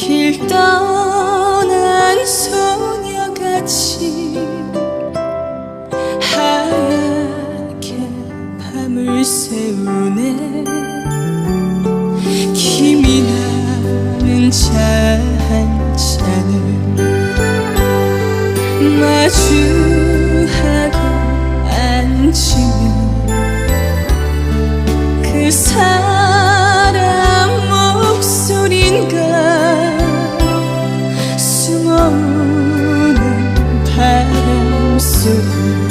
길 떠난 소녀같이 하얗게 밤을 새우네. 김이 나는 차 한 잔을 마주하고 앉으면 그 사람 목소린가 숨어오는 바람 소리